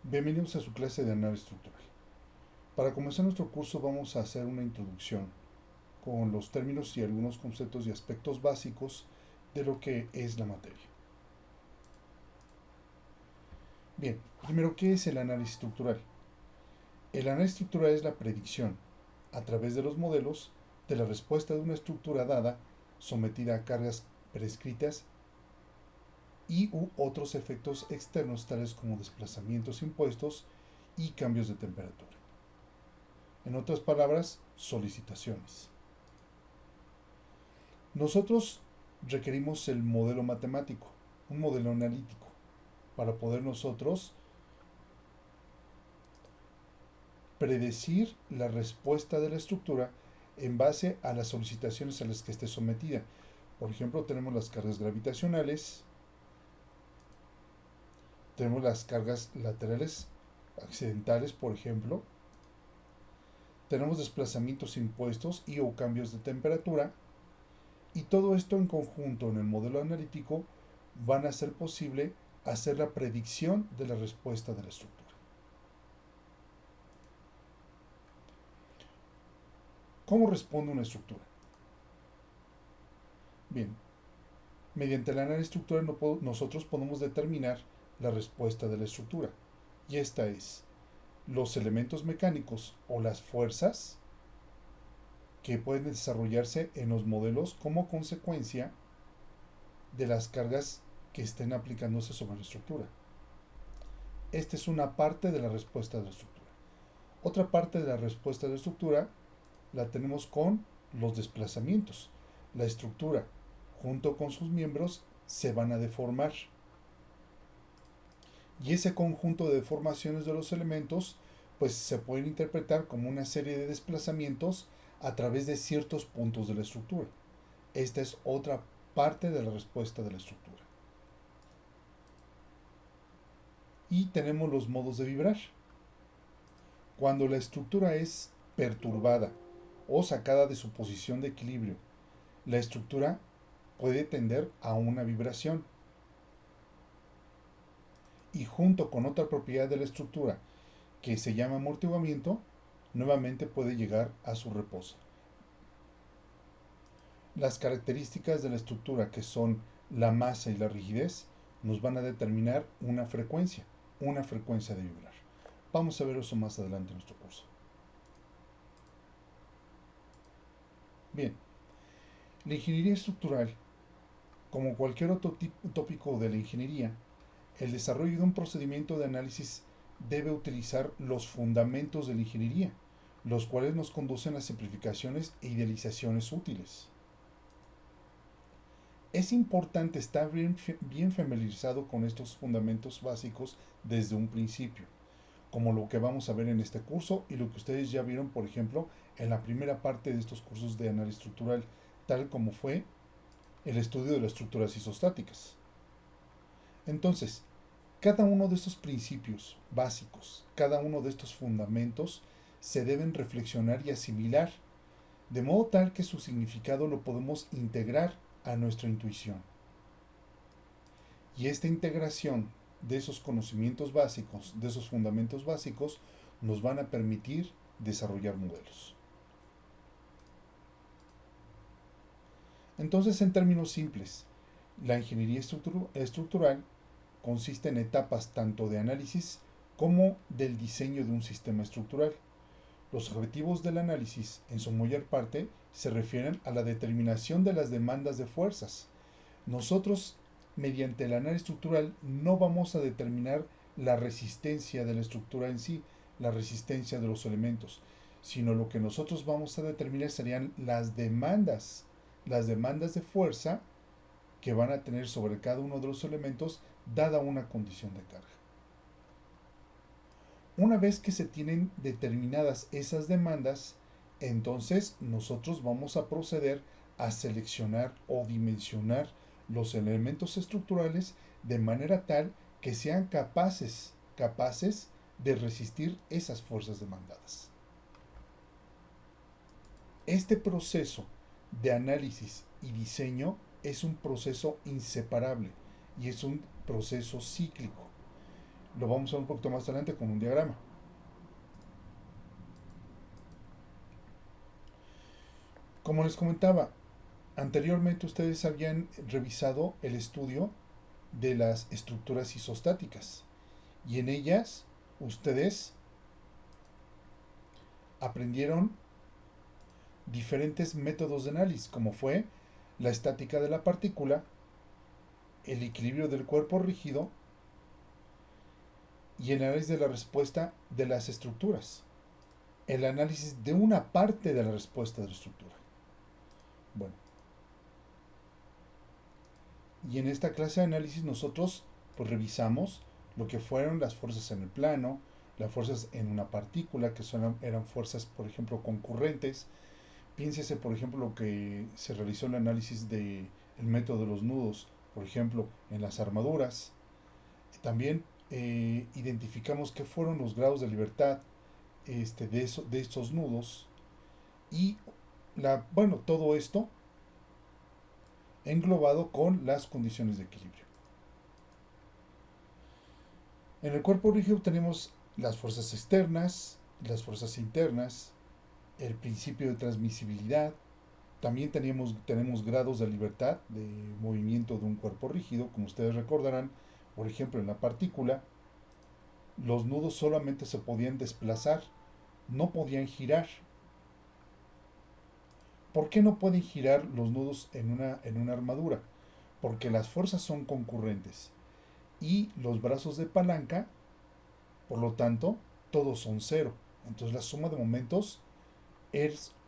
Bienvenidos a su clase de análisis estructural. Para comenzar nuestro curso vamos a hacer una introducción con los términos y algunos conceptos y aspectos básicos de lo que es la materia. Bien, primero, ¿qué es el análisis estructural? El análisis estructural es la predicción, a través de los modelos, de la respuesta de una estructura dada sometida a cargas prescritas y u otros efectos externos tales como desplazamientos impuestos y cambios de temperatura. En otras palabras, solicitaciones. Nosotros requerimos el modelo matemático, un modelo analítico, para poder nosotros predecir la respuesta de la estructura en base a las solicitaciones a las que esté sometida. Por ejemplo, tenemos las cargas gravitacionales, tenemos las cargas laterales accidentales, por ejemplo, tenemos desplazamientos impuestos y o cambios de temperatura, y todo esto en conjunto en el modelo analítico van a hacer posible hacer la predicción de la respuesta de la estructura. ¿Cómo responde una estructura? Bien, mediante el análisis estructural nosotros podemos determinar la respuesta de la estructura. Y esta es los elementos mecánicos o las fuerzas que pueden desarrollarse en los modelos como consecuencia de las cargas que estén aplicándose sobre la estructura. Esta es una parte de la respuesta de la estructura. Otra parte de la respuesta de la estructura la tenemos con los desplazamientos. La estructura, junto con sus miembros, se van a deformar. Y ese conjunto de deformaciones de los elementos, pues se pueden interpretar como una serie de desplazamientos a través de ciertos puntos de la estructura. Esta es otra parte de la respuesta de la estructura. Y tenemos los modos de vibrar. Cuando la estructura es perturbada o sacada de su posición de equilibrio, la estructura puede tender a una vibración. Y junto con otra propiedad de la estructura que se llama amortiguamiento, nuevamente puede llegar a su reposo. Las características de la estructura, que son la masa y la rigidez, nos van a determinar una frecuencia de vibrar. Vamos a ver eso más adelante en nuestro curso. Bien, la ingeniería estructural, como cualquier otro tópico de la ingeniería, el desarrollo de un procedimiento de análisis debe utilizar los fundamentos de la ingeniería, los cuales nos conducen a simplificaciones e idealizaciones útiles. Es importante estar bien familiarizado con estos fundamentos básicos desde un principio, como lo que vamos a ver en este curso y lo que ustedes ya vieron, por ejemplo, en la primera parte de estos cursos de análisis estructural, tal como fue el estudio de las estructuras isostáticas. Entonces, cada uno de estos principios básicos, cada uno de estos fundamentos, se deben reflexionar y asimilar, de modo tal que su significado lo podemos integrar a nuestra intuición. Y esta integración de esos conocimientos básicos, de esos fundamentos básicos, nos van a permitir desarrollar modelos. Entonces, en términos simples, la ingeniería estructural consiste en etapas tanto de análisis como del diseño de un sistema estructural. Los objetivos del análisis, en su mayor parte, se refieren a la determinación de las demandas de fuerzas. Nosotros, mediante el análisis estructural, no vamos a determinar la resistencia de la estructura en sí, la resistencia de los elementos, sino lo que nosotros vamos a determinar serían las demandas de fuerza que van a tener sobre cada uno de los elementos dada una condición de carga. Una vez que se tienen determinadas esas demandas, entonces nosotros vamos a proceder a seleccionar o dimensionar los elementos estructurales de manera tal que sean capaces de resistir esas fuerzas demandadas. Este proceso de análisis y diseño es un proceso inseparable y es un proceso cíclico. Lo vamos a ver un poquito más adelante con un diagrama. Como les comentaba, anteriormente ustedes habían revisado el estudio de las estructuras isostáticas y en ellas ustedes aprendieron diferentes métodos de análisis, como fue la estática de la partícula, el equilibrio del cuerpo rígido y el análisis de la respuesta de las estructuras. El análisis de una parte de la respuesta de la estructura. Bueno, y en esta clase de análisis nosotros pues revisamos lo que fueron las fuerzas en el plano, las fuerzas en una partícula, que eran fuerzas, por ejemplo, concurrentes. Piénsese, por ejemplo, lo que se realizó en el análisis del método de los nudos, por ejemplo, en las armaduras. También identificamos qué fueron los grados de libertad de estos nudos y bueno, todo esto englobado con las condiciones de equilibrio. En el cuerpo rígido tenemos las fuerzas externas, las fuerzas internas, el principio de transmisibilidad. También tenemos grados de libertad de movimiento de un cuerpo rígido, como ustedes recordarán. Por ejemplo, en la partícula, los nudos solamente se podían desplazar, no podían girar. ¿Por qué no pueden girar los nudos en una armadura? Porque las fuerzas son concurrentes y los brazos de palanca, por lo tanto, todos son cero. Entonces la suma de momentos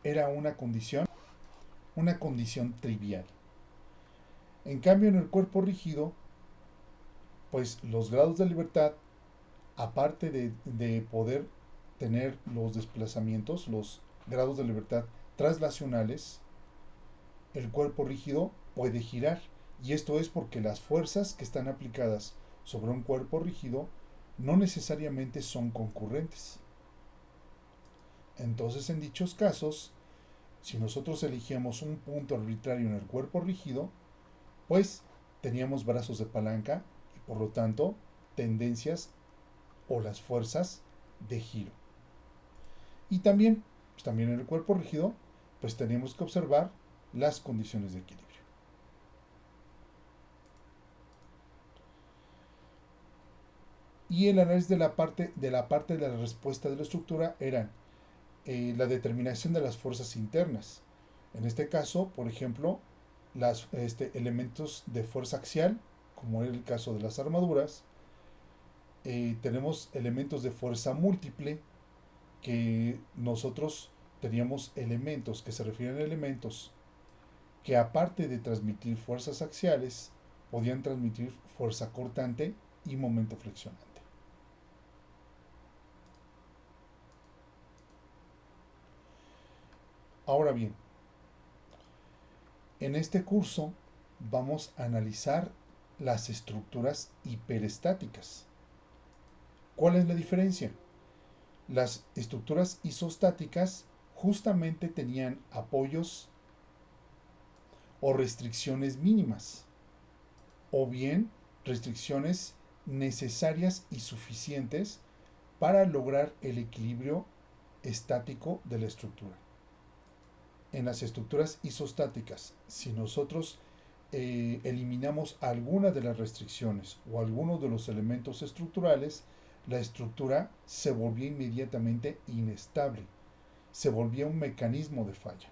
era una condición trivial. En cambio, en el cuerpo rígido, pues los grados de libertad, aparte de poder tener los desplazamientos, los grados de libertad traslacionales, el cuerpo rígido puede girar. Y esto es porque las fuerzas que están aplicadas sobre un cuerpo rígido no necesariamente son concurrentes. Entonces, en dichos casos, si nosotros elegíamos un punto arbitrario en el cuerpo rígido, pues teníamos brazos de palanca y por lo tanto tendencias o las fuerzas de giro. Y también, pues también en el cuerpo rígido, pues teníamos que observar las condiciones de equilibrio. Y el análisis de la parte de la respuesta de la estructura eran la determinación de las fuerzas internas. En este caso, por ejemplo, los elementos de fuerza axial, como era el caso de las armaduras. Tenemos elementos de fuerza múltiple, que nosotros teníamos elementos que se refieren a elementos que aparte de transmitir fuerzas axiales, podían transmitir fuerza cortante y momento flexionante. Ahora bien, en este curso vamos a analizar las estructuras hiperestáticas. ¿Cuál es la diferencia? Las estructuras isostáticas justamente tenían apoyos o restricciones mínimas, o bien restricciones necesarias y suficientes para lograr el equilibrio estático de la estructura. En las estructuras isostáticas, si nosotros eliminamos alguna de las restricciones o algunos de los elementos estructurales, la estructura se volvía inmediatamente inestable, se volvía un mecanismo de falla.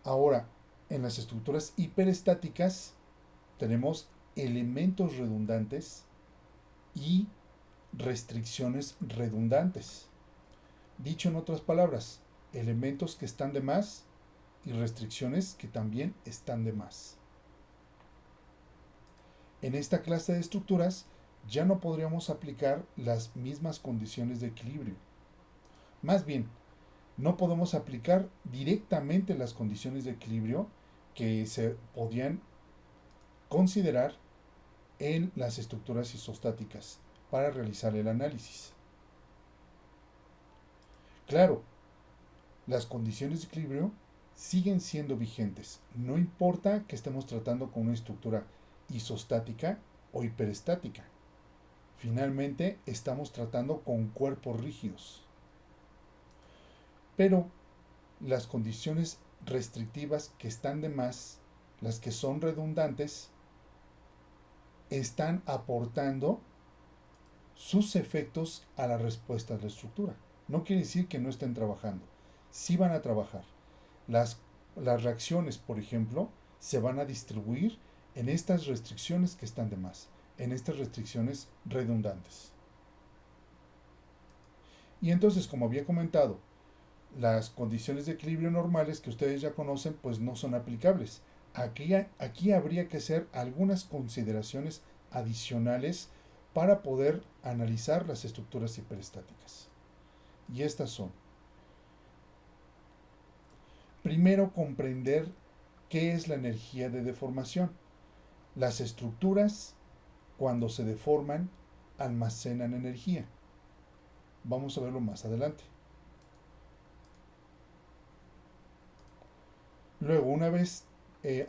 Ahora, en las estructuras hiperestáticas tenemos elementos redundantes y restricciones redundantes. Dicho en otras palabras, elementos que están de más y restricciones que también están de más. En esta clase de estructuras ya no podríamos aplicar las mismas condiciones de equilibrio. Más bien, no podemos aplicar directamente las condiciones de equilibrio que se podían considerar en las estructuras isostáticas para realizar el análisis. Claro, las condiciones de equilibrio siguen siendo vigentes. No importa que estemos tratando con una estructura isostática, o hiperestática. Finalmente, estamos tratando con cuerpos rígidos. Pero las condiciones restrictivas que están de más, las que son redundantes, están aportando sus efectos a la respuesta de la estructura. No quiere decir que no estén trabajando. Sí van a trabajar. Las, las reacciones, por ejemplo, se van a distribuir en estas restricciones que están de más, en estas restricciones redundantes. Y entonces, como había comentado, las condiciones de equilibrio normales que ustedes ya conocen, pues no son aplicables. Aquí habría que hacer algunas consideraciones adicionales para poder analizar las estructuras hiperestáticas. Y estas son: primero, comprender qué es la energía de deformación. Las estructuras, cuando se deforman, almacenan energía. Vamos a verlo más adelante. Luego, una vez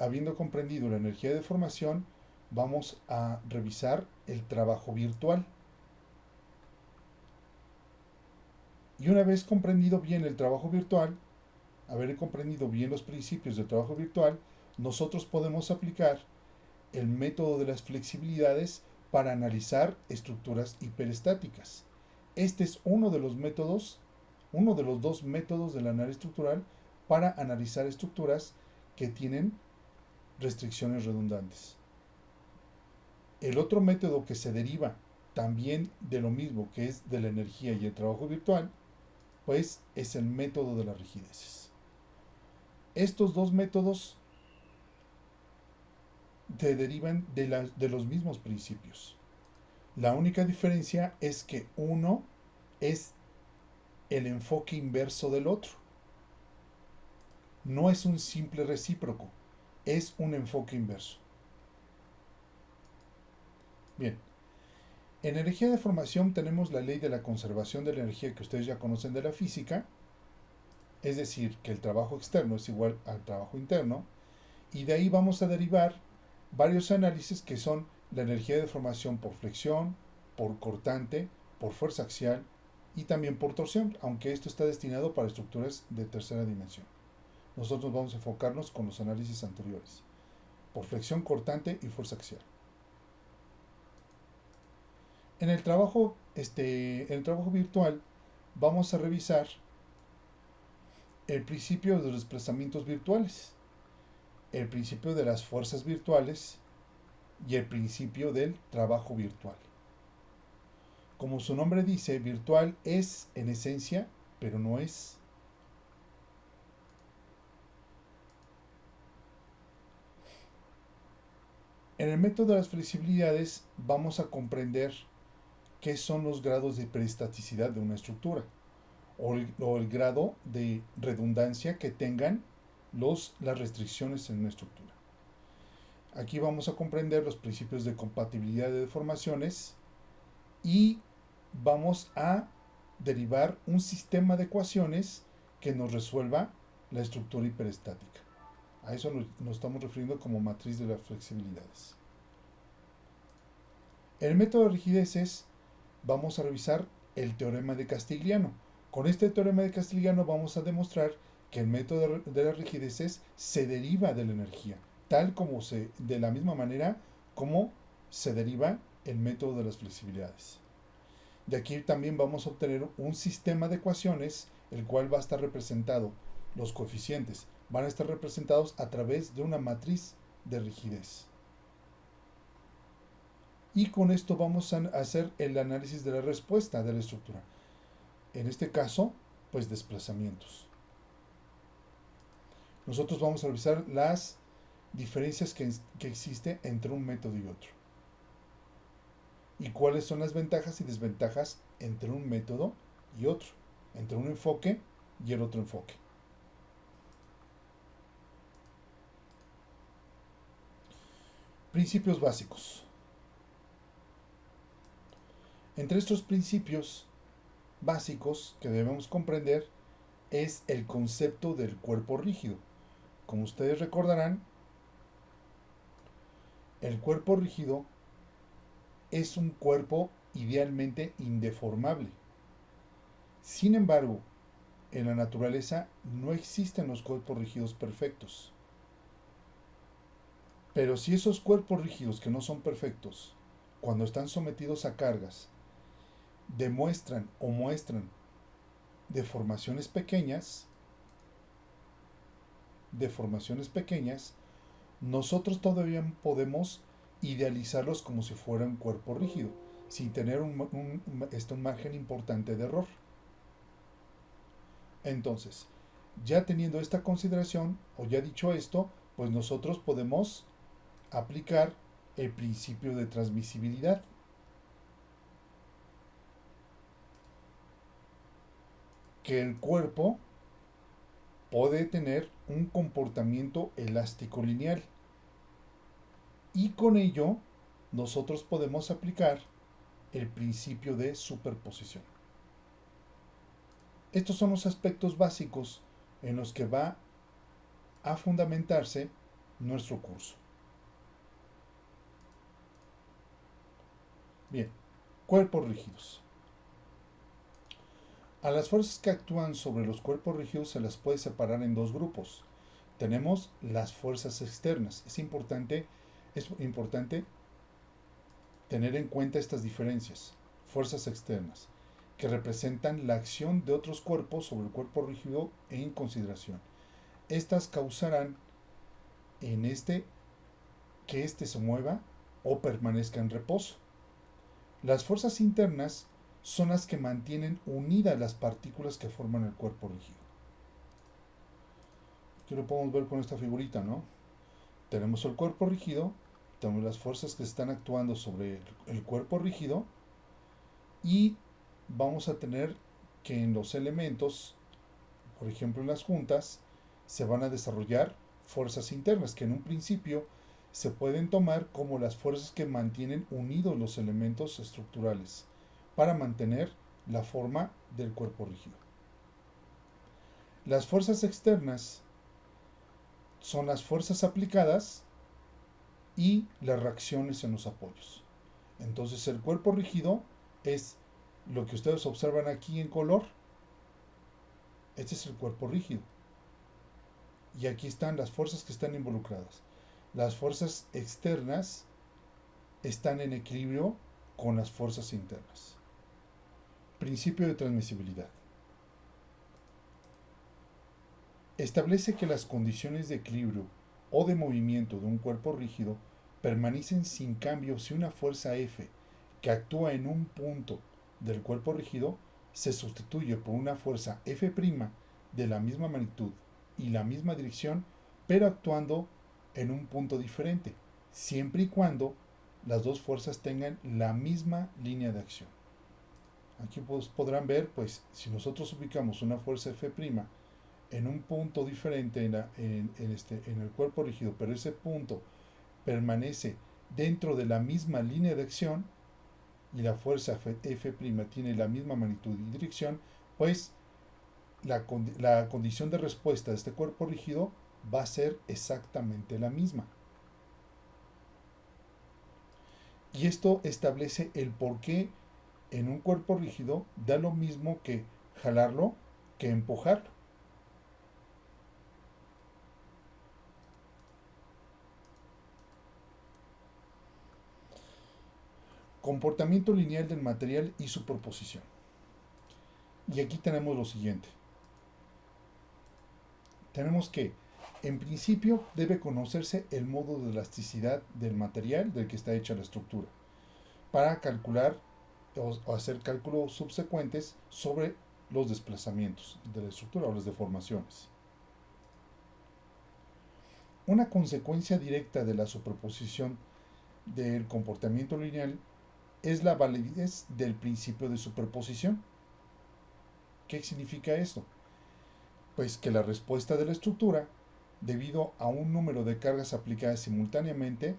habiendo comprendido la energía de deformación, vamos a revisar el trabajo virtual. Y una vez comprendido bien el trabajo virtual, haber comprendido bien los principios del trabajo virtual, nosotros podemos aplicar el método de las flexibilidades para analizar estructuras hiperestáticas. Este es uno de los métodos, uno de los dos métodos del análisis estructural para analizar estructuras que tienen restricciones redundantes. El otro método que se deriva también de lo mismo, que es de la energía y el trabajo virtual, pues es el método de las rigideces. Estos dos métodos se derivan de los mismos principios. La única diferencia es que uno es el enfoque inverso del otro. No es un simple recíproco, es un enfoque inverso. Bien, en energía de formación tenemos la ley de la conservación de la energía que ustedes ya conocen de la física, es decir, que el trabajo externo es igual al trabajo interno, y de ahí vamos a derivar varios análisis que son la energía de formación por flexión, por cortante, por fuerza axial y también por torsión, aunque esto está destinado para estructuras de tercera dimensión. Nosotros vamos a enfocarnos con los análisis anteriores, por flexión, cortante y fuerza axial. En el trabajo virtual vamos a revisar el principio de los desplazamientos virtuales, el principio de las fuerzas virtuales y el principio del trabajo virtual. Como su nombre dice, virtual es en esencia, pero no es. En el método de las flexibilidades vamos a comprender qué son los grados de hiperestaticidad de una estructura o el grado de redundancia que tengan las restricciones en una estructura. Aquí vamos a comprender los principios de compatibilidad de deformaciones y vamos a derivar un sistema de ecuaciones que nos resuelva la estructura hiperestática. A eso nos estamos refiriendo como matriz de las flexibilidades. En el método de rigideces vamos a revisar el teorema de Castigliano. Con este teorema de Castigliano vamos a demostrar que el método de las rigideces se deriva de la energía, de la misma manera como se deriva el método de las flexibilidades. De aquí también vamos a obtener un sistema de ecuaciones, el cual va a estar representado, los coeficientes van a estar representados a través de una matriz de rigidez. Y con esto vamos a hacer el análisis de la respuesta de la estructura. En este caso, pues desplazamientos. Nosotros vamos a revisar las diferencias que existen entre un método y otro. Y cuáles son las ventajas y desventajas entre un método y otro, entre un enfoque y el otro enfoque. Principios básicos. Entre estos principios básicos que debemos comprender es el concepto del cuerpo rígido. Como ustedes recordarán, el cuerpo rígido es un cuerpo idealmente indeformable. Sin embargo, en la naturaleza no existen los cuerpos rígidos perfectos. Pero si esos cuerpos rígidos que no son perfectos, cuando están sometidos a cargas, demuestran o muestran deformaciones pequeñas, nosotros todavía podemos idealizarlos como si fuera un cuerpo rígido, sin tener un margen importante de error. Entonces, ya teniendo esta consideración, o ya dicho esto, pues nosotros podemos aplicar el principio de transmisibilidad. Que el cuerpo puede tener un comportamiento elástico lineal. Y con ello, nosotros podemos aplicar el principio de superposición. Estos son los aspectos básicos en los que va a fundamentarse nuestro curso. Bien, cuerpos rígidos. A las fuerzas que actúan sobre los cuerpos rígidos se las puede separar en dos grupos. Tenemos las fuerzas externas. Es importante tener en cuenta estas diferencias. Fuerzas externas, que representan la acción de otros cuerpos sobre el cuerpo rígido en consideración. Estas causarán que éste se mueva o permanezca en reposo. Las fuerzas internas son las que mantienen unidas las partículas que forman el cuerpo rígido. Aquí lo podemos ver con esta figurita, ¿no? Tenemos el cuerpo rígido, tenemos las fuerzas que están actuando sobre el cuerpo rígido y vamos a tener que en los elementos, por ejemplo en las juntas, se van a desarrollar fuerzas internas que en un principio se pueden tomar como las fuerzas que mantienen unidos los elementos estructurales para mantener la forma del cuerpo rígido. Las fuerzas externas son las fuerzas aplicadas y las reacciones en los apoyos. Entonces el cuerpo rígido es lo que ustedes observan aquí en color. Este es el cuerpo rígido. Y aquí están las fuerzas que están involucradas. Las fuerzas externas están en equilibrio con las fuerzas internas. Principio de transmisibilidad. Establece que las condiciones de equilibrio o de movimiento de un cuerpo rígido permanecen sin cambio si una fuerza F que actúa en un punto del cuerpo rígido se sustituye por una fuerza F' de la misma magnitud y la misma dirección, pero actuando en un punto diferente, siempre y cuando las dos fuerzas tengan la misma línea de acción. Aquí podrán ver, pues, si nosotros ubicamos una fuerza F' en un punto diferente en el cuerpo rígido, pero ese punto permanece dentro de la misma línea de acción y la fuerza F' tiene la misma magnitud y dirección, pues la condición de respuesta de este cuerpo rígido va a ser exactamente la misma. Y esto establece el por qué en un cuerpo rígido da lo mismo que jalarlo que empujarlo. Comportamiento lineal del material y su proposición. Y aquí tenemos lo siguiente. Tenemos que, en principio, debe conocerse el modo de elasticidad del material del que está hecha la estructura, para calcular o hacer cálculos subsecuentes sobre los desplazamientos de la estructura o las deformaciones. Una consecuencia directa de la superposición del comportamiento lineal es la validez del principio de superposición. ¿Qué significa esto? Pues que la respuesta de la estructura, debido a un número de cargas aplicadas simultáneamente,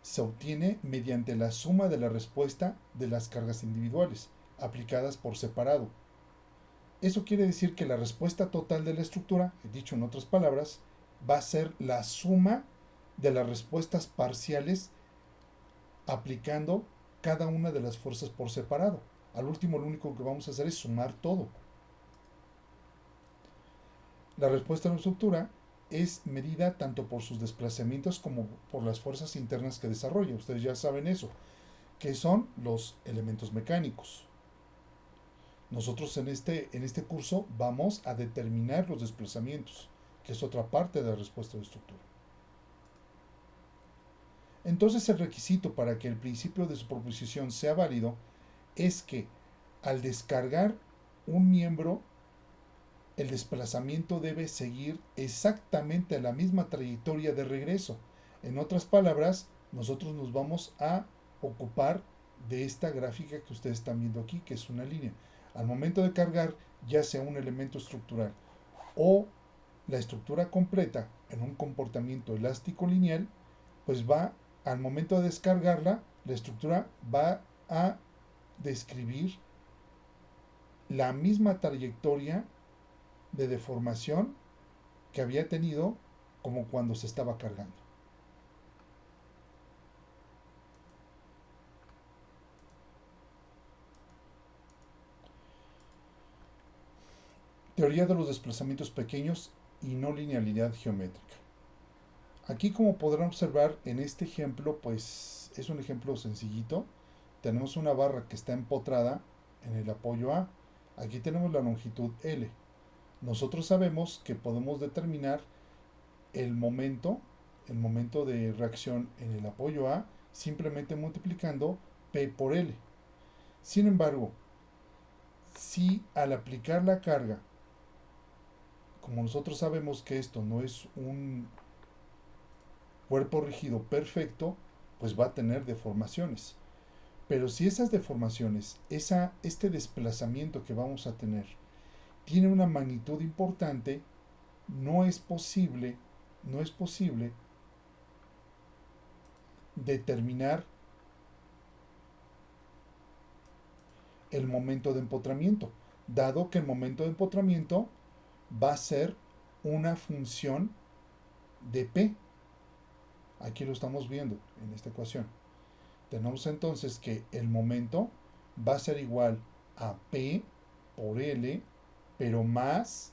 se obtiene mediante la suma de la respuesta de las cargas individuales, aplicadas por separado. Eso quiere decir que la respuesta total de la estructura, dicho en otras palabras, va a ser la suma de las respuestas parciales aplicando cada una de las fuerzas por separado. Al último, lo único que vamos a hacer es sumar todo. La respuesta a la estructura es medida tanto por sus desplazamientos como por las fuerzas internas que desarrolla. Ustedes ya saben eso, que son los elementos mecánicos. Nosotros en este curso vamos a determinar los desplazamientos, que es otra parte de la respuesta a la estructura. Entonces el requisito para que el principio de superposición sea válido es que al descargar un miembro, el desplazamiento debe seguir exactamente la misma trayectoria de regreso. En otras palabras, nosotros nos vamos a ocupar de esta gráfica que ustedes están viendo aquí, que es una línea. Al momento de cargar, ya sea un elemento estructural o la estructura completa en un comportamiento elástico lineal, pues va, al momento de descargarla, la estructura va a describir la misma trayectoria de deformación que había tenido como cuando se estaba cargando. Teoría de los desplazamientos pequeños y no linealidad geométrica. Aquí, como podrán observar en este ejemplo, pues es un ejemplo sencillito. Tenemos una barra que está empotrada en el apoyo A. Aquí tenemos la longitud L. Nosotros sabemos que podemos determinar el momento de reacción en el apoyo A simplemente multiplicando P por L. Sin embargo, si al aplicar la carga, como nosotros sabemos que esto no es un cuerpo rígido perfecto, pues va a tener deformaciones. Pero si esas deformaciones, este desplazamiento que vamos a tener, tiene una magnitud importante, no es posible determinar el momento de empotramiento, dado que el momento de empotramiento va a ser una función de P. Aquí lo estamos viendo en esta ecuación. Tenemos entonces que el momento va a ser igual a P por L, pero más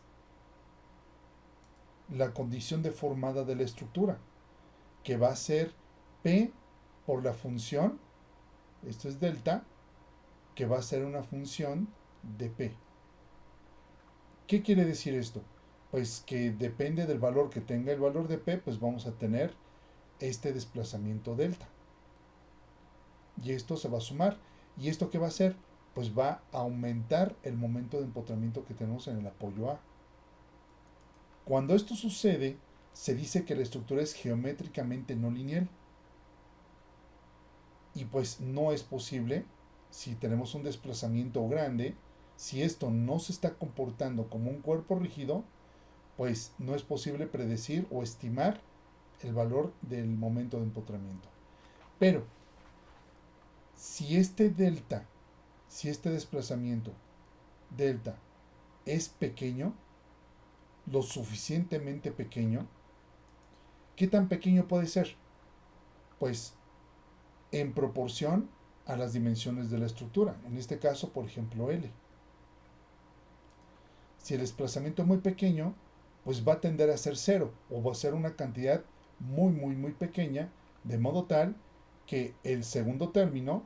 la condición deformada de la estructura, que va a ser P por la función, esto es delta, que va a ser una función de P. ¿Qué quiere decir esto? Pues que depende del valor que tenga el valor de P, pues vamos a tener este desplazamiento delta. Y esto se va a sumar. ¿Y esto qué va a hacer? Pues va a aumentar el momento de empotramiento que tenemos en el apoyo A. Cuando esto sucede, se dice que la estructura es geométricamente no lineal. Y pues no es posible, si tenemos un desplazamiento grande, si esto no se está comportando como un cuerpo rígido, pues no es posible predecir o estimar el valor del momento de empotramiento. Pero si este desplazamiento delta es pequeño, lo suficientemente pequeño, ¿qué tan pequeño puede ser? Pues en proporción a las dimensiones de la estructura, en este caso, por ejemplo, L. Si el desplazamiento es muy pequeño, pues va a tender a ser cero, o va a ser una cantidad muy pequeña, de modo tal que el segundo término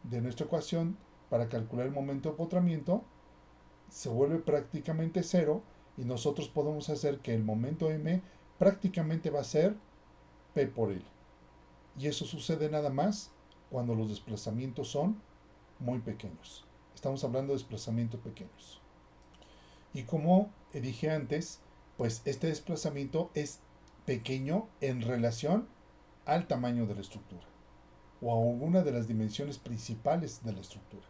de nuestra ecuación para calcular el momento de empotramiento se vuelve prácticamente cero, y nosotros podemos hacer que el momento m prácticamente va a ser P por L. Y eso sucede nada más cuando los desplazamientos son muy pequeños. Estamos hablando de desplazamientos pequeños. Y como dije antes, pues este desplazamiento es pequeño en relación al tamaño de la estructura o a alguna de las dimensiones principales de la estructura.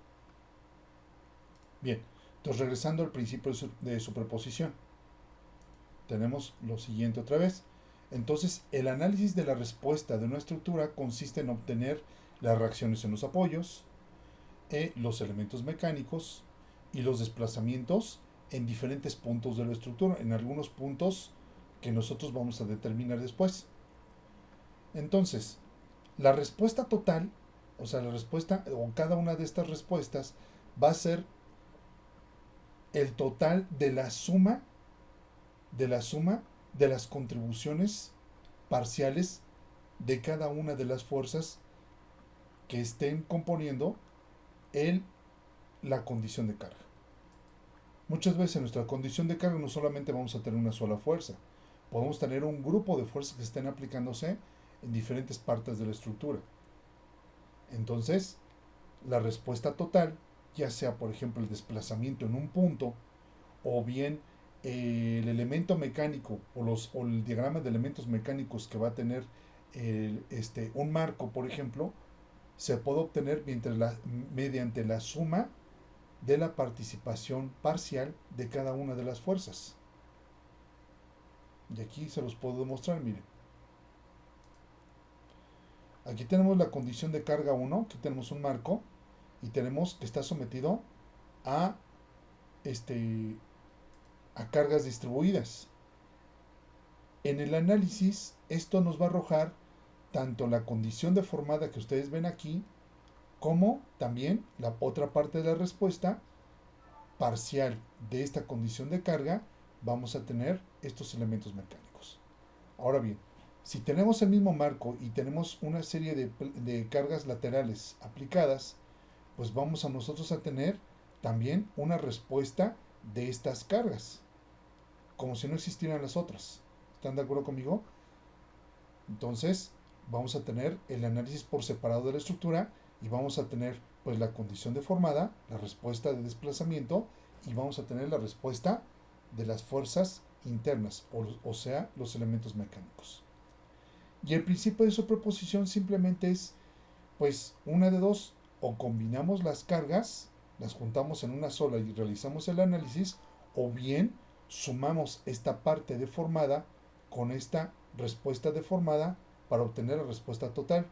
Bien, entonces regresando al principio de superposición, tenemos lo siguiente otra vez. Entonces, el análisis de la respuesta de una estructura consiste en obtener las reacciones en los apoyos, los elementos mecánicos y los desplazamientos en diferentes puntos de la estructura, en algunos puntos que nosotros vamos a determinar después. Entonces, la respuesta total O sea, la respuesta o cada una de estas respuestas va a ser el total de la suma de las contribuciones parciales de cada una de las fuerzas que estén componiendo el, la condición de carga. Muchas veces en nuestra condición de carga no solamente vamos a tener una sola fuerza, podemos tener un grupo de fuerzas que estén aplicándose en diferentes partes de la estructura. Entonces, la respuesta total, ya sea por ejemplo el desplazamiento en un punto, o bien el elemento mecánico o el diagrama de elementos mecánicos que va a tener un marco, por ejemplo, se puede obtener mediante la suma de la participación parcial de cada una de las fuerzas. Y aquí se los puedo demostrar, miren. Aquí tenemos la condición de carga 1, aquí tenemos un marco y tenemos que está sometido a, a cargas distribuidas. En el análisis, esto nos va a arrojar tanto la condición deformada que ustedes ven aquí, como también la otra parte de la respuesta parcial de esta condición de carga, vamos a tener estos elementos mecánicos. Ahora bien, si tenemos el mismo marco y tenemos una serie de cargas laterales aplicadas, pues vamos a nosotros a tener también una respuesta de estas cargas, como si no existieran las otras. ¿Están de acuerdo conmigo? Entonces, vamos a tener el análisis por separado de la estructura y vamos a tener pues la condición deformada, la respuesta de desplazamiento y vamos a tener la respuesta de las fuerzas internas, o sea, los elementos mecánicos. Y el principio de superposición simplemente es pues una de dos, o combinamos las cargas, las juntamos en una sola y realizamos el análisis, o bien sumamos esta parte deformada con esta respuesta deformada para obtener la respuesta total.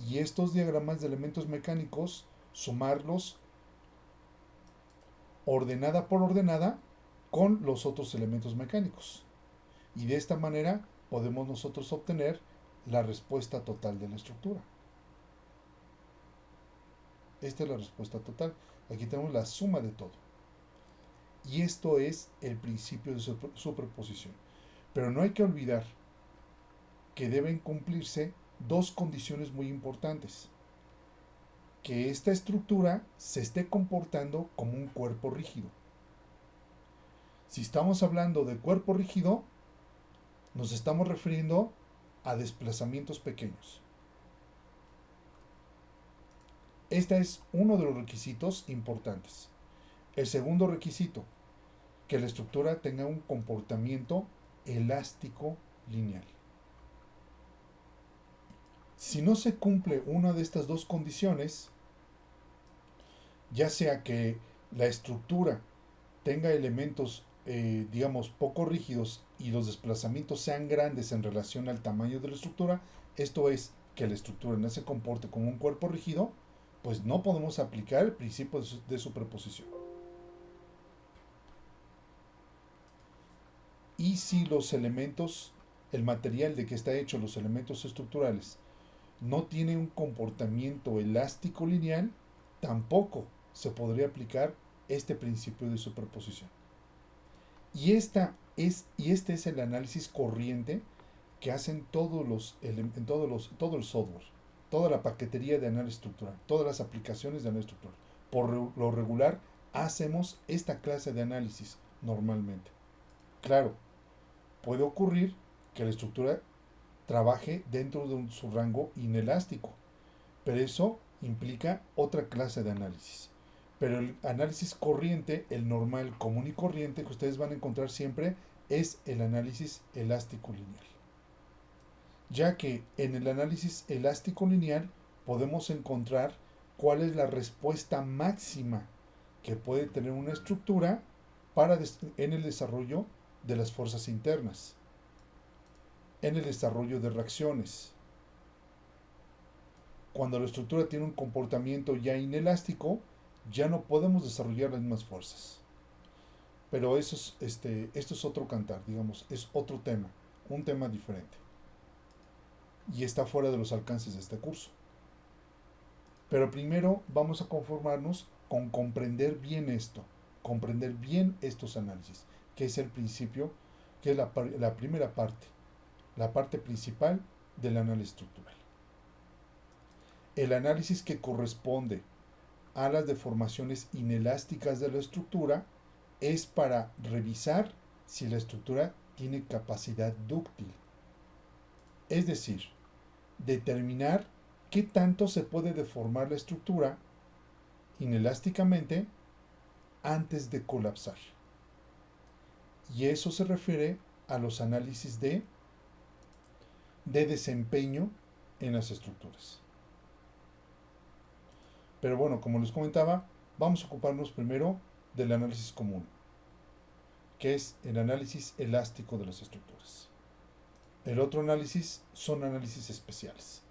Y estos diagramas de elementos mecánicos, sumarlos ordenada por ordenada con los otros elementos mecánicos. Y de esta manera podemos nosotros obtener la respuesta total de la estructura. Esta es la respuesta total. Aquí tenemos la suma de todo. Y esto es el principio de superposición. Pero no hay que olvidar que deben cumplirse dos condiciones muy importantes. Que esta estructura se esté comportando como un cuerpo rígido. Si estamos hablando de cuerpo rígido, nos estamos refiriendo a desplazamientos pequeños. Este es uno de los requisitos importantes. El segundo requisito, que la estructura tenga un comportamiento elástico lineal. Si no se cumple una de estas dos condiciones, ya sea que la estructura tenga elementos, digamos, poco rígidos y los desplazamientos sean grandes en relación al tamaño de la estructura, esto es, que la estructura no se comporte como un cuerpo rígido, pues no podemos aplicar el principio de superposición. Y si los elementos, el material de que está hecho los elementos estructurales, no tiene un comportamiento elástico lineal, tampoco se podría aplicar este principio de superposición. Y este es el análisis corriente que hacen todo el software, toda la paquetería de análisis estructural, todas las aplicaciones de análisis estructural. Por lo regular, hacemos esta clase de análisis normalmente. Claro, puede ocurrir que la estructura trabaje dentro de su rango inelástico, pero eso implica otra clase de análisis. Pero el análisis corriente, el normal, común y corriente que ustedes van a encontrar siempre, es el análisis elástico lineal. Ya que en el análisis elástico lineal podemos encontrar cuál es la respuesta máxima que puede tener una estructura en el desarrollo de las fuerzas internas, en el desarrollo de reacciones. Cuando la estructura tiene un comportamiento ya inelástico, ya no podemos desarrollar las mismas fuerzas. Pero esto es otro cantar, digamos, es otro tema, un tema diferente. Y está fuera de los alcances de este curso. Pero primero vamos a conformarnos con comprender bien estos análisis, que es el principio, que es la primera parte, la parte principal del análisis estructural. El análisis que corresponde a las deformaciones inelásticas de la estructura es para revisar si la estructura tiene capacidad dúctil. Es decir, determinar qué tanto se puede deformar la estructura inelásticamente antes de colapsar. Y eso se refiere a los análisis de desempeño en las estructuras. Pero bueno, como les comentaba, vamos a ocuparnos primero del análisis común, que es el análisis elástico de las estructuras. El otro análisis son análisis especiales,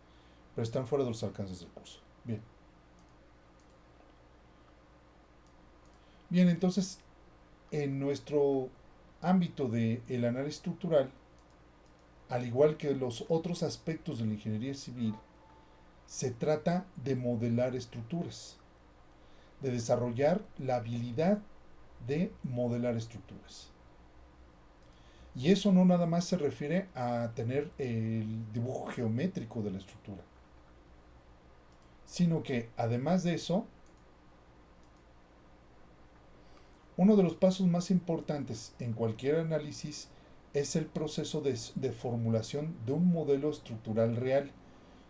pero están fuera de los alcances del curso. Bien. Bien, entonces, en nuestro ámbito del análisis estructural, al igual que los otros aspectos de la ingeniería civil, se trata de modelar estructuras, de desarrollar la habilidad de modelar estructuras. Y eso no nada más se refiere a tener el dibujo geométrico de la estructura, sino que además de eso, uno de los pasos más importantes en cualquier análisis es el proceso de formulación de un modelo estructural real,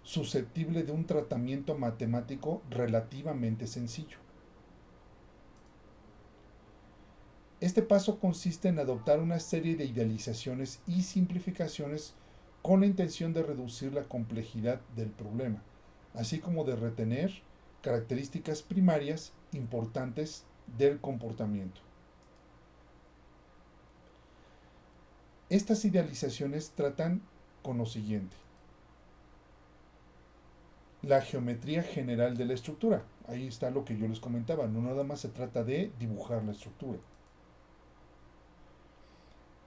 susceptible de un tratamiento matemático relativamente sencillo. Este paso consiste en adoptar una serie de idealizaciones y simplificaciones con la intención de reducir la complejidad del problema, así como de retener características primarias importantes del comportamiento. Estas idealizaciones tratan con lo siguiente: la geometría general de la estructura. Ahí está lo que yo les comentaba, no nada más se trata de dibujar la estructura.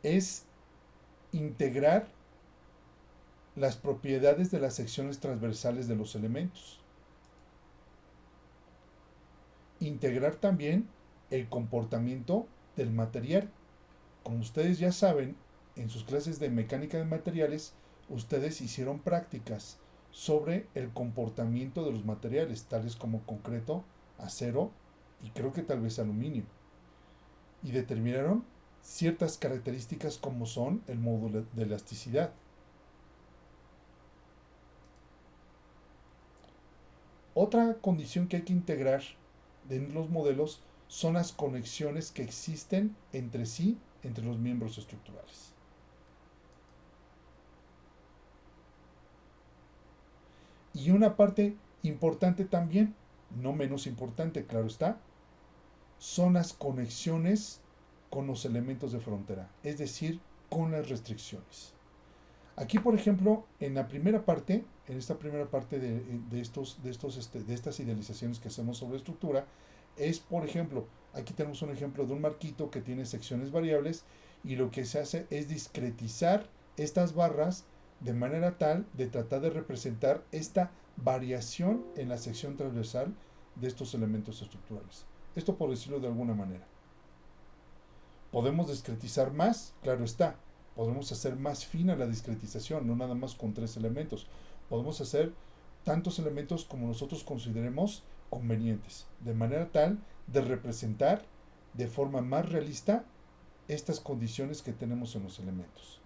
Es integrar las propiedades de las secciones transversales de los elementos. Integrar también el comportamiento del material. Como ustedes ya saben, en sus clases de mecánica de materiales, ustedes hicieron prácticas sobre el comportamiento de los materiales, tales como concreto, acero y creo que tal vez aluminio. Y determinaron ciertas características como son el módulo de elasticidad. Otra condición que hay que integrar en los modelos son las conexiones que existen entre sí, entre los miembros estructurales. Y una parte importante también, no menos importante, claro está, son las conexiones con los elementos de frontera, es decir, con las restricciones. Aquí, por ejemplo, en esta primera parte de estas idealizaciones que hacemos sobre estructura, es, por ejemplo, aquí tenemos un ejemplo de un marquito que tiene secciones variables y lo que se hace es discretizar estas barras de manera tal de tratar de representar esta variación en la sección transversal de estos elementos estructurales. Esto por decirlo de alguna manera. ¿Podemos discretizar más? Claro está. Podemos hacer más fina la discretización, no nada más con 3 elementos. Podemos hacer tantos elementos como nosotros consideremos convenientes, de manera tal de representar de forma más realista estas condiciones que tenemos en los elementos.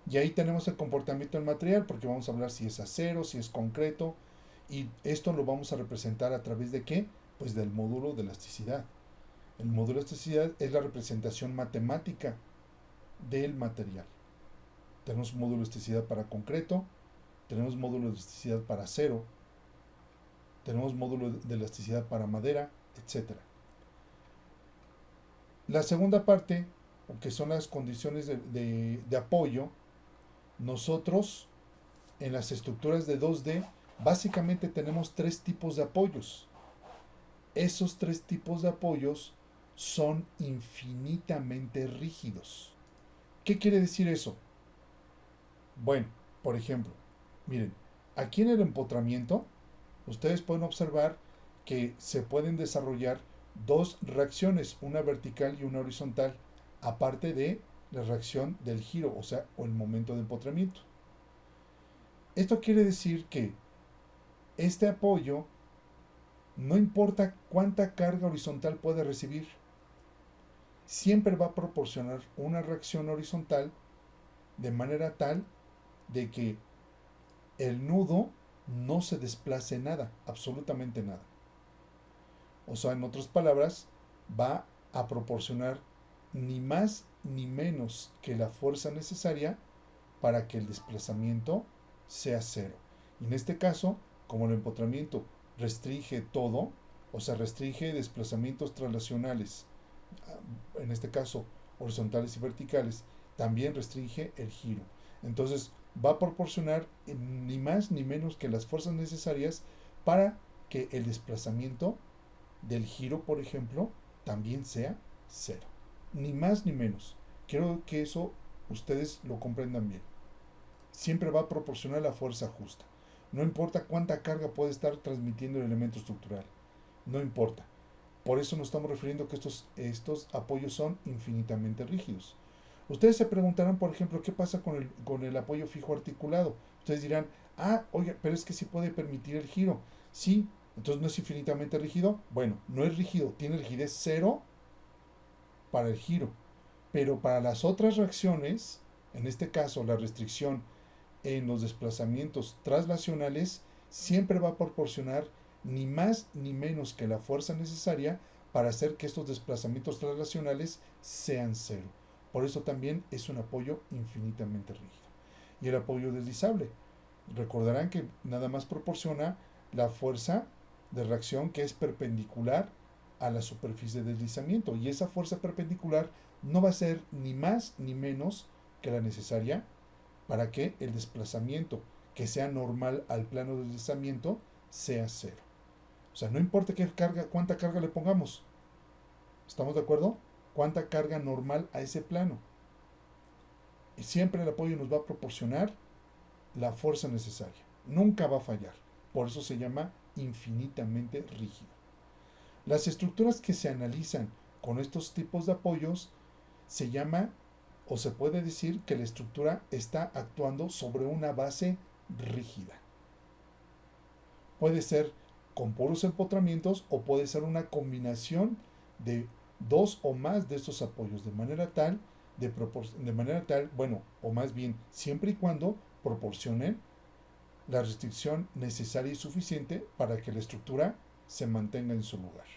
Y ahí tenemos el comportamiento del material, porque vamos a hablar si es acero, si es concreto, y esto lo vamos a representar a través de ¿qué? Pues del módulo de elasticidad. El módulo de elasticidad es la representación matemática del material. Tenemos módulo de elasticidad para concreto, tenemos módulo de elasticidad para acero, tenemos módulo de elasticidad para madera, etc. La segunda parte, que son las condiciones de apoyo, nosotros en las estructuras de 2D básicamente tenemos 3 tipos de apoyos. Esos 3 tipos de apoyos son infinitamente rígidos. ¿Qué quiere decir eso? Bueno, por ejemplo, miren, Aquí en el empotramiento, ustedes pueden observar que se pueden desarrollar dos reacciones, una vertical y una horizontal, aparte de la reacción del giro, o sea, o el momento de empotramiento. Esto quiere decir que este apoyo, no importa cuánta carga horizontal puede recibir, siempre va a proporcionar una reacción horizontal de manera tal de que el nudo no se desplace nada, absolutamente nada. O sea, en otras palabras, va a proporcionar ni más ni menos que la fuerza necesaria para que el desplazamiento sea cero. Y en este caso, como el empotramiento restringe todo, o sea, restringe desplazamientos translacionales, en este caso horizontales y verticales, también restringe el giro. Entonces va a proporcionar ni más ni menos que las fuerzas necesarias para que el desplazamiento del giro, por ejemplo, también sea cero. Ni más ni menos. Quiero que eso ustedes lo comprendan bien. Siempre va a proporcionar la fuerza justa. No importa cuánta carga puede estar transmitiendo el elemento estructural. No importa. Por eso nos estamos refiriendo a que estos apoyos son infinitamente rígidos. Ustedes se preguntarán, por ejemplo, ¿qué pasa con el apoyo fijo articulado? Ustedes dirán, oiga, pero es que sí puede permitir el giro. Sí, entonces no es infinitamente rígido. Bueno, no es rígido, tiene rigidez cero para el giro. Pero para las otras reacciones, en este caso la restricción en los desplazamientos translacionales, siempre va a proporcionar ni más ni menos que la fuerza necesaria para hacer que estos desplazamientos translacionales sean cero. Por eso también es un apoyo infinitamente rígido. Y el apoyo deslizable, recordarán que nada más proporciona la fuerza de reacción que es perpendicular a la superficie de deslizamiento. Y esa fuerza perpendicular no va a ser ni más ni menos que la necesaria para que el desplazamiento que sea normal al plano de deslizamiento sea cero. O sea, no importa cuánta carga le pongamos. ¿Estamos de acuerdo? ¿Cuánta carga normal a ese plano? Y siempre el apoyo nos va a proporcionar la fuerza necesaria. Nunca va a fallar. Por eso se llama infinitamente rígido. Las estructuras que se analizan con estos tipos de apoyos se llama o se puede decir que la estructura está actuando sobre una base rígida. Puede ser con puros empotramientos o puede ser una combinación de dos o más de estos apoyos, bueno, o más bien, siempre y cuando proporcionen la restricción necesaria y suficiente para que la estructura se mantenga en su lugar.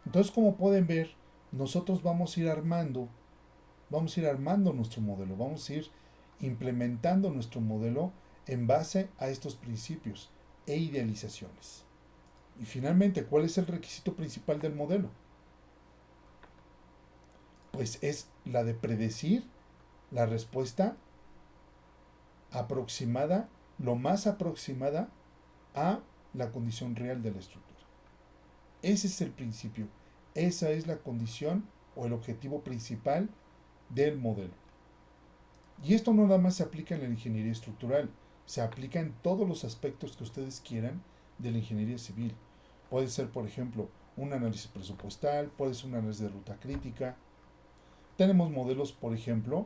Entonces, como pueden ver, nosotros vamos a ir armando nuestro modelo, vamos a ir implementando nuestro modelo en base a estos principios e idealizaciones. Y finalmente, ¿cuál es el requisito principal del modelo? Pues es la de predecir la respuesta aproximada, lo más aproximada a la condición real de la estructura. Ese es el principio, esa es la condición o el objetivo principal del modelo. Y esto no nada más se aplica en la ingeniería estructural, se aplica en todos los aspectos que ustedes quieran de la ingeniería civil. Puede ser, por ejemplo, un análisis presupuestal, puede ser un análisis de ruta crítica. Tenemos modelos, por ejemplo,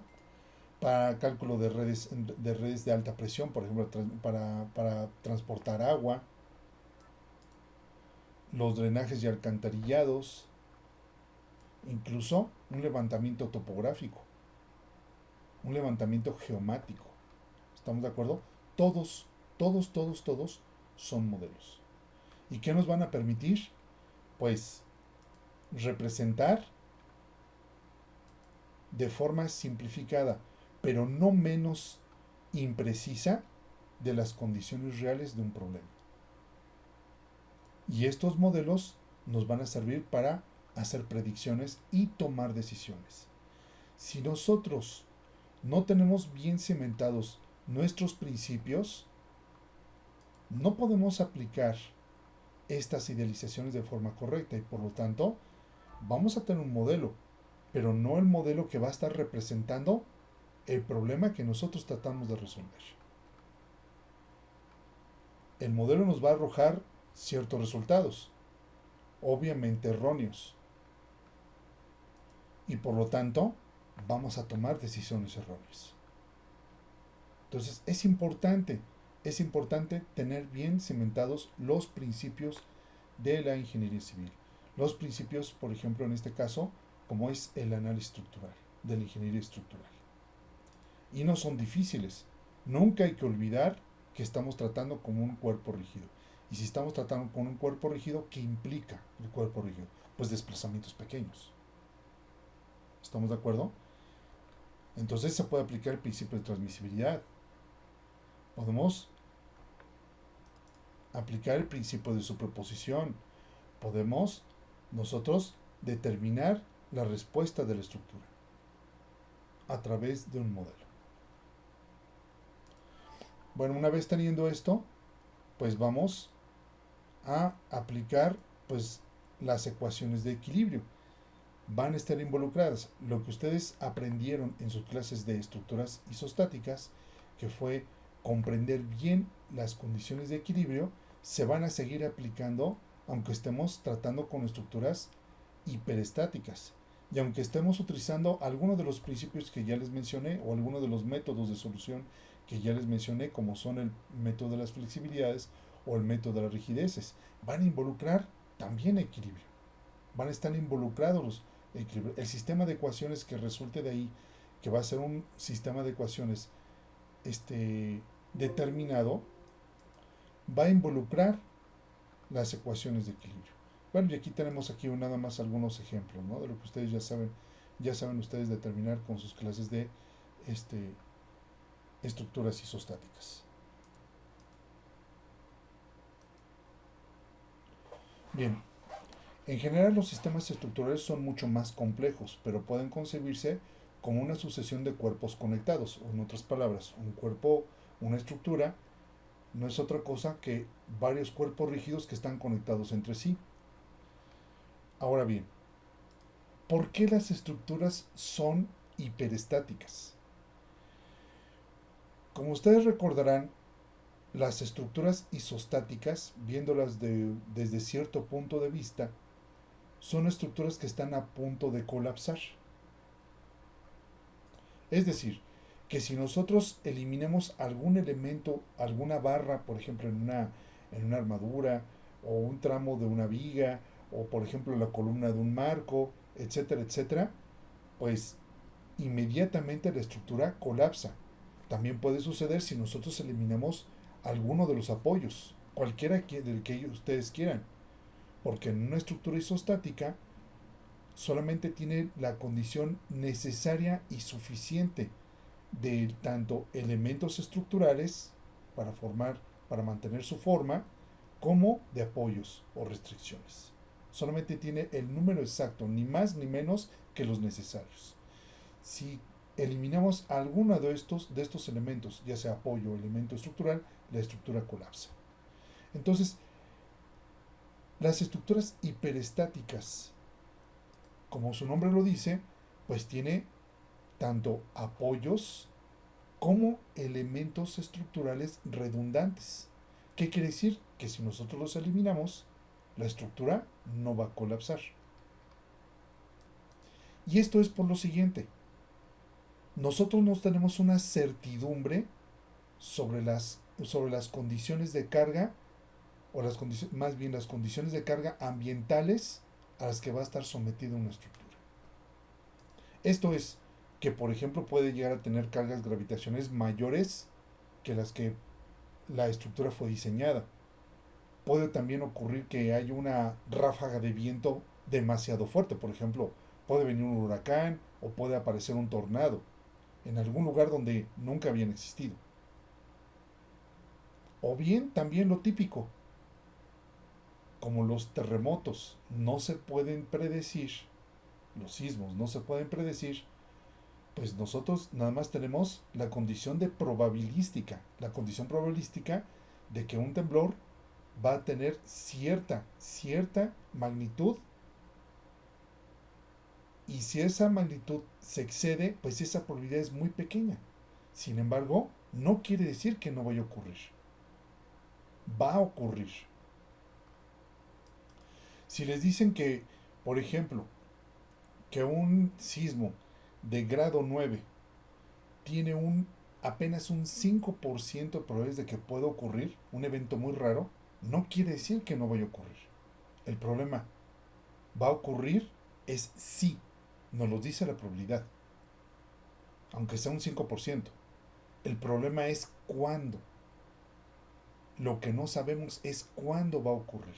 para cálculo de redes de alta presión, por ejemplo, para transportar agua, los drenajes y alcantarillados, incluso un levantamiento topográfico, un levantamiento geomático. ¿Estamos de acuerdo? Todos son modelos. ¿Y qué nos van a permitir? Pues representar de forma simplificada, pero no menos imprecisa, de las condiciones reales de un problema. Y estos modelos nos van a servir para hacer predicciones y tomar decisiones. Si nosotros no tenemos bien cimentados nuestros principios, no podemos aplicar estas idealizaciones de forma correcta y por lo tanto vamos a tener un modelo, pero no el modelo que va a estar representando el problema que nosotros tratamos de resolver. el modelo nos va a arrojar ciertos resultados, obviamente erróneos, y por lo tanto vamos a tomar decisiones erróneas. Entonces es importante tener bien cimentados los principios de la ingeniería civil. Los principios, por ejemplo, en este caso, como es el análisis estructural, de la ingeniería estructural. Y no son difíciles. Nunca hay que olvidar que estamos tratando con un cuerpo rígido. Y si estamos tratando con un cuerpo rígido, ¿qué implica el cuerpo rígido? Pues desplazamientos pequeños. ¿Estamos de acuerdo? Entonces se puede aplicar el principio de transmisibilidad. Podemos aplicar el principio de superposición. Podemos nosotros determinar la respuesta de la estructura a través de un modelo. Bueno, una vez teniendo esto, pues vamos a aplicar pues las ecuaciones de equilibrio. Van a estar involucradas lo que ustedes aprendieron en sus clases de estructuras isostáticas, que fue comprender bien las condiciones de equilibrio, se van a seguir aplicando aunque estemos tratando con estructuras hiperestáticas. Y aunque estemos utilizando algunos de los principios que ya les mencioné o algunos de los métodos de solución que ya les mencioné, como son el método de las flexibilidades o el método de las rigideces, van a involucrar también equilibrio. Van a estar involucrados equilibrio. El sistema de ecuaciones que resulte de ahí, que va a ser un sistema de ecuaciones determinado, va a involucrar las ecuaciones de equilibrio. Bueno, y aquí tenemos aquí nada más algunos ejemplos, ¿no? De lo que ustedes ya saben ustedes determinar con sus clases de estructuras isostáticas. Bien, en general los sistemas estructurales son mucho más complejos, pero pueden concebirse como una sucesión de cuerpos conectados, o en otras palabras, un cuerpo, una estructura, no es otra cosa que varios cuerpos rígidos que están conectados entre sí. Ahora bien, ¿por qué las estructuras son hiperestáticas? Como ustedes recordarán, las estructuras isostáticas, viéndolas desde cierto punto de vista, son estructuras que están a punto de colapsar. Es decir, que si nosotros eliminemos algún elemento, alguna barra, por ejemplo, en una armadura, o un tramo de una viga, o por ejemplo la columna de un marco, etcétera, etcétera, pues inmediatamente la estructura colapsa. También puede suceder si nosotros eliminamos alguno de los apoyos, cualquiera del que ustedes quieran, porque en una estructura isostática solamente tiene la condición necesaria y suficiente de tanto elementos estructurales para para mantener su forma, como de apoyos o restricciones. Solamente tiene el número exacto, ni más ni menos que los necesarios. Si eliminamos alguno de estos elementos, ya sea apoyo o elemento estructural, la estructura colapsa. Entonces, las estructuras hiperestáticas, como su nombre lo dice, pues tiene tanto apoyos como elementos estructurales redundantes. ¿Qué quiere decir? Que si nosotros los eliminamos, la estructura no va a colapsar. Y esto es por lo siguiente. Nosotros no tenemos una certidumbre sobre las condiciones de carga, o más bien las condiciones de carga ambientales a las que va a estar sometida una estructura. Esto es que, por ejemplo, puede llegar a tener cargas gravitacionales mayores que las que la estructura fue diseñada. Puede también ocurrir que haya una ráfaga de viento demasiado fuerte. Por ejemplo, puede venir un huracán o puede aparecer un tornado en algún lugar donde nunca habían existido. O bien también lo típico, como los terremotos no se pueden predecir, los sismos no se pueden predecir, pues nosotros nada más tenemos la condición probabilística de que un temblor va a tener cierta magnitud, y si esa magnitud se excede, pues esa probabilidad es muy pequeña. Sin embargo, no quiere decir que no vaya a ocurrir. va a ocurrir. Si les dicen que, por ejemplo, que un sismo de grado 9 tiene apenas un 5% de probabilidades de que pueda ocurrir, un evento muy raro, no quiere decir que no vaya a ocurrir. El problema va a ocurrir es si, nos lo dice la probabilidad, aunque sea un 5%. El problema es cuándo. Lo que no sabemos es cuándo va a ocurrir.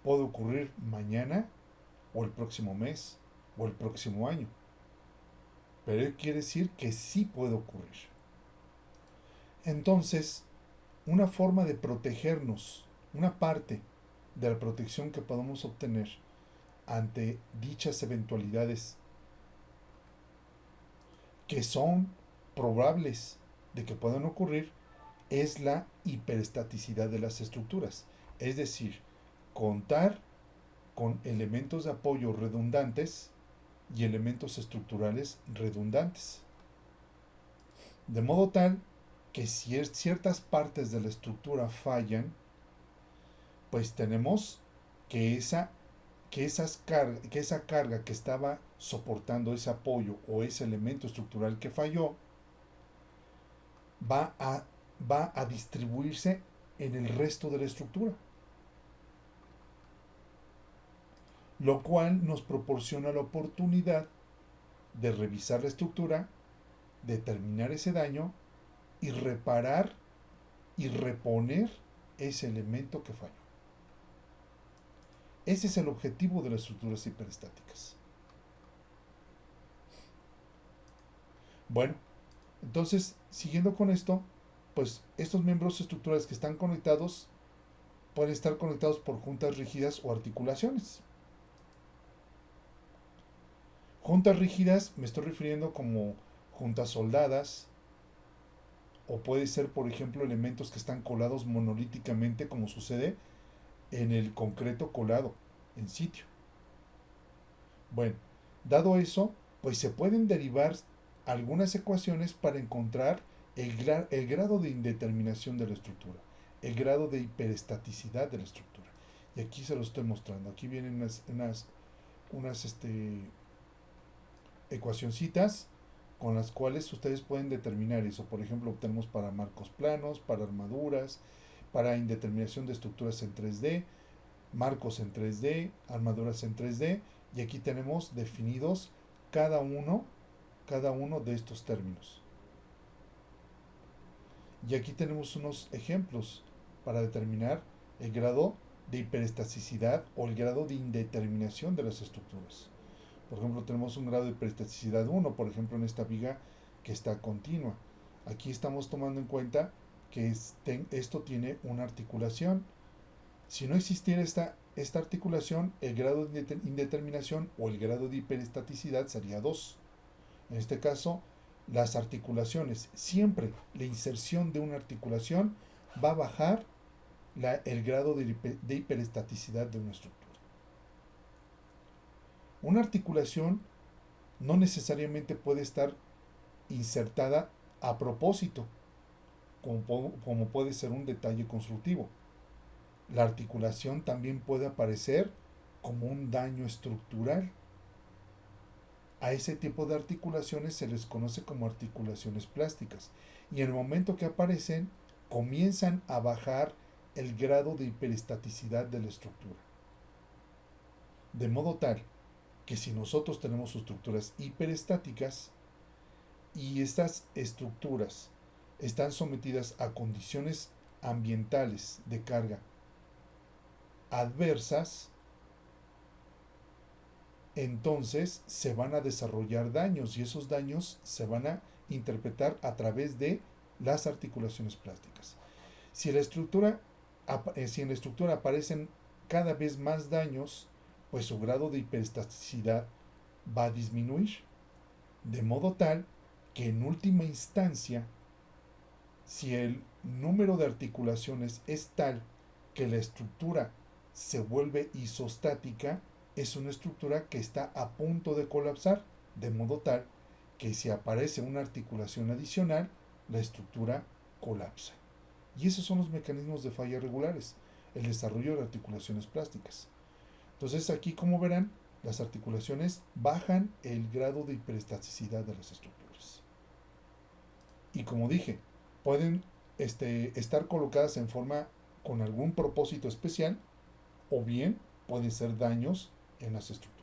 Puede ocurrir mañana, o el próximo mes, o el próximo año. Pero eso quiere decir que sí puede ocurrir. Entonces, una forma de protegernos, una parte de la protección que podemos obtener ante dichas eventualidades que son probables de que puedan ocurrir, es la hiperestaticidad de las estructuras. Es decir, contar con elementos de apoyo redundantes y elementos estructurales redundantes. De modo tal que si ciertas partes de la estructura fallan, pues tenemos que esa carga que estaba soportando ese apoyo o ese elemento estructural que falló va a, va a distribuirse en el resto de la estructura, lo cual nos proporciona la oportunidad de revisar la estructura, determinar ese daño y reparar y reponer ese elemento que falló. Ese es el objetivo de las estructuras hiperestáticas. Bueno, entonces, siguiendo con esto, pues estos miembros estructurales que están conectados pueden estar conectados por juntas rígidas o articulaciones. Juntas rígidas me estoy refiriendo como juntas soldadas, o puede ser, por ejemplo, elementos que están colados monolíticamente, como sucede en el concreto colado en sitio. Bueno, dado eso, pues se pueden derivar algunas ecuaciones para encontrar el grado de indeterminación de la estructura, el grado de hiperestaticidad de la estructura. Y aquí se lo estoy mostrando. Aquí vienen unas ecuacioncitas con las cuales ustedes pueden determinar eso. Por ejemplo, obtenemos para marcos planos, para armaduras, para indeterminación de estructuras en 3D, marcos en 3D, armaduras en 3D, y aquí tenemos definidos cada uno de estos términos. Y aquí tenemos unos ejemplos para determinar el grado de hiperestaticidad o el grado de indeterminación de las estructuras. Por ejemplo, tenemos un grado de hiperestaticidad 1, por ejemplo, en esta viga que está continua. Aquí estamos tomando en cuenta que esto tiene una articulación. Si no existiera esta articulación, el grado de indeterminación o el grado de hiperestaticidad sería 2. En este caso, las articulaciones, siempre la inserción de una articulación va a bajar el grado de hiperestaticidad de una estructura. Una articulación no necesariamente puede estar insertada a propósito, como puede ser un detalle constructivo. La articulación también puede aparecer como un daño estructural. A ese tipo de articulaciones se les conoce como articulaciones plásticas, y en el momento que aparecen comienzan a bajar el grado de hiperestaticidad de la estructura. De modo tal que si nosotros tenemos estructuras hiperestáticas y estas estructuras están sometidas a condiciones ambientales de carga adversas, entonces se van a desarrollar daños, y esos daños se van a interpretar a través de las articulaciones plásticas. Si en la estructura aparecen cada vez más daños, pues su grado de hiperestaticidad va a disminuir, de modo tal que en última instancia, si el número de articulaciones es tal que la estructura se vuelve isostática, es una estructura que está a punto de colapsar, de modo tal que si aparece una articulación adicional, la estructura colapsa. Y esos son los mecanismos de falla regulares, el desarrollo de articulaciones plásticas. Entonces aquí, como verán, las articulaciones bajan el grado de hiperestasticidad de las estructuras. Y como dije, pueden estar colocadas en forma con algún propósito especial o bien pueden ser daños en las estructuras.